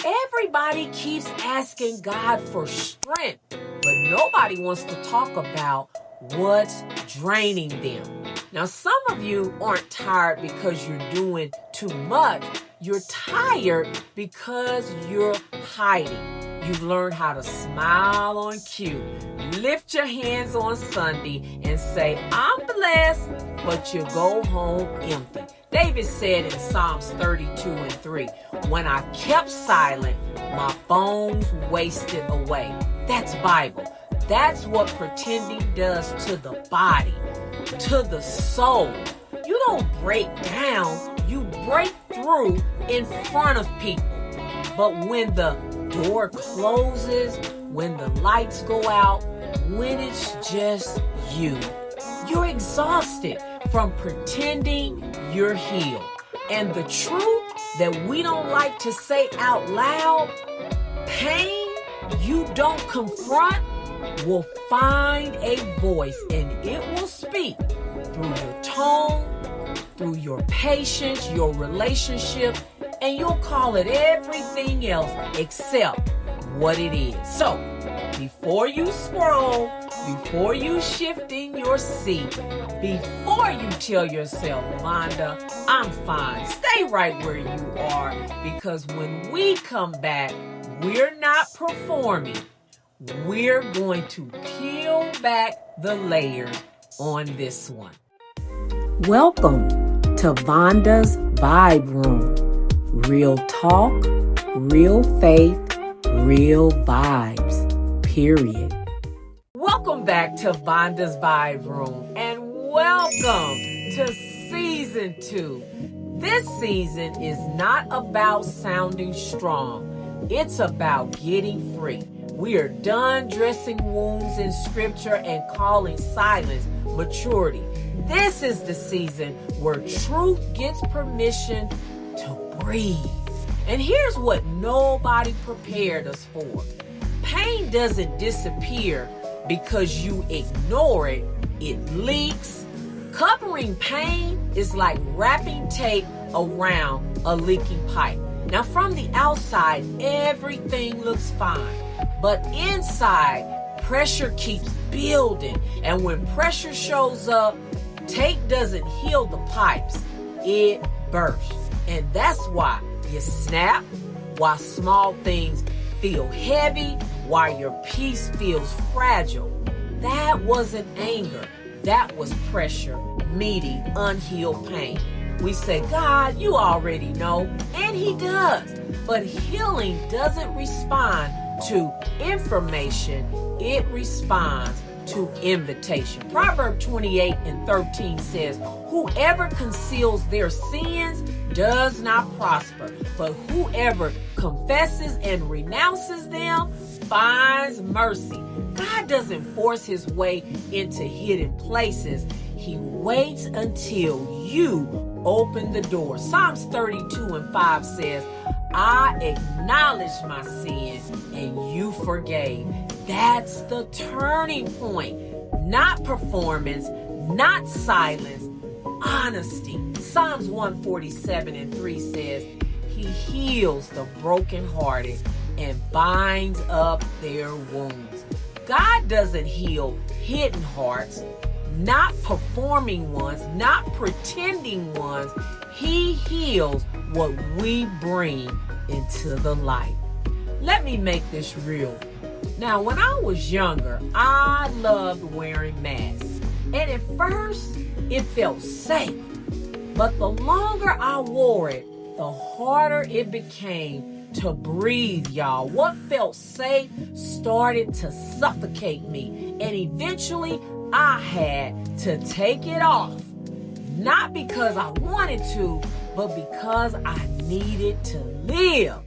Everybody keeps asking God for strength, but nobody wants to talk about what's draining them. Now, some of you aren't tired because you're doing too much. You're tired because you're hiding. You've learned how to smile on cue, lift your hands on Sunday and say, I'm blessed, but you go home empty. David said in Psalms 32:3, when I kept silent, my bones wasted away. That's Bible. That's what pretending does to the body, to the soul. You don't break down, you break through in front of people. But when the door closes, when the lights go out, when it's just you, you're exhausted from pretending you're healed. And the truth that we don't like to say out loud, pain you don't confront will find a voice, and it will speak through your tone, through your patience, your relationship, and you'll call it everything else except what it is. So, before you scroll, before you shift in your seat, before you tell yourself, Vonda, I'm fine, stay right where you are, because when we come back, we're not performing. We're going to peel back the layers on this one. Welcome to Vonda's Vibe Room. Real talk, real faith, real vibes, period. Welcome back to Vonda's Vibe Room, and welcome to Season 2. This season is not about sounding strong. It's about getting free. We are done dressing wounds in scripture and calling silence maturity. This is the season where truth gets permission to breathe. And here's what nobody prepared us for. Pain doesn't disappear because you ignore it. It leaks. Covering pain is like wrapping tape around a leaking pipe. Now, from the outside, everything looks fine. But inside, pressure keeps building. And when pressure shows up, tape doesn't heal the pipes. It bursts. And that's why you snap, why small things feel heavy, why your peace feels fragile. That wasn't anger. That was pressure meeting unhealed pain. We say, God, you already know, and He does. But healing doesn't respond to information, it responds to invitation. Proverbs 28:13 says, whoever conceals their sins does not prosper, but whoever confesses and renounces them finds mercy. God doesn't force His way into hidden places. He waits until you open the door. Psalms 32:5 says, I acknowledged my sin and you forgave. That's the turning point. Not performance, not silence, honesty. Psalms 147:3 says, He heals the brokenhearted and binds up their wounds. God doesn't heal hidden hearts, not performing ones, not pretending ones. He heals what we bring into the light. Let me make this real. Now, when I was younger, I loved wearing masks. And at first, it felt safe. But the longer I wore it, the harder it became to breathe, y'all. What felt safe started to suffocate me. And eventually, I had to take it off. Not because I wanted to, but because I needed to live.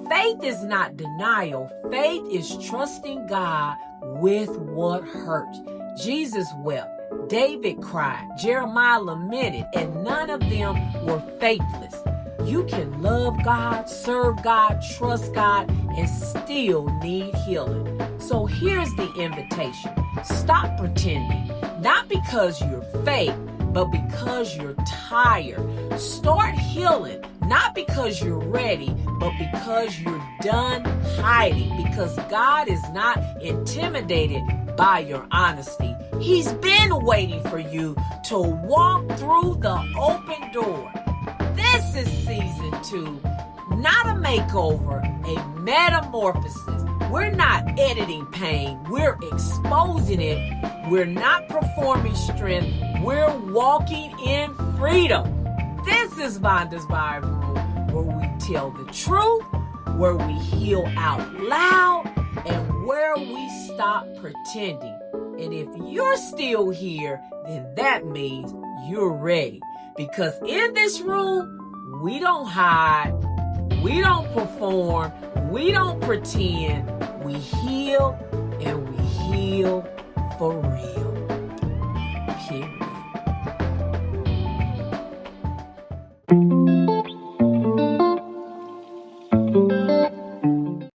Faith is not denial. Faith is trusting God with what hurts. Jesus wept. David cried. Jeremiah lamented. And none of them were faithless. You can love God, serve God, trust God, and still need healing. So here's the invitation. Stop pretending. Not because you're fake, but because you're tired. Start healing, Not because you're ready, but because you're done hiding. Because God is not intimidated by your honesty. He's been waiting for you to walk through the open door. This is season 2, not a makeover, a metamorphosis. We're not editing pain. We're exposing it. We're not performing strength. We're walking in freedom. This is Vonda's Vibe Room, where we tell the truth, where we heal out loud, and where we stop pretending. And if you're still here, then that means you're ready. Because in this room, we don't hide, we don't perform, we don't pretend. We heal, and we heal for real. Period.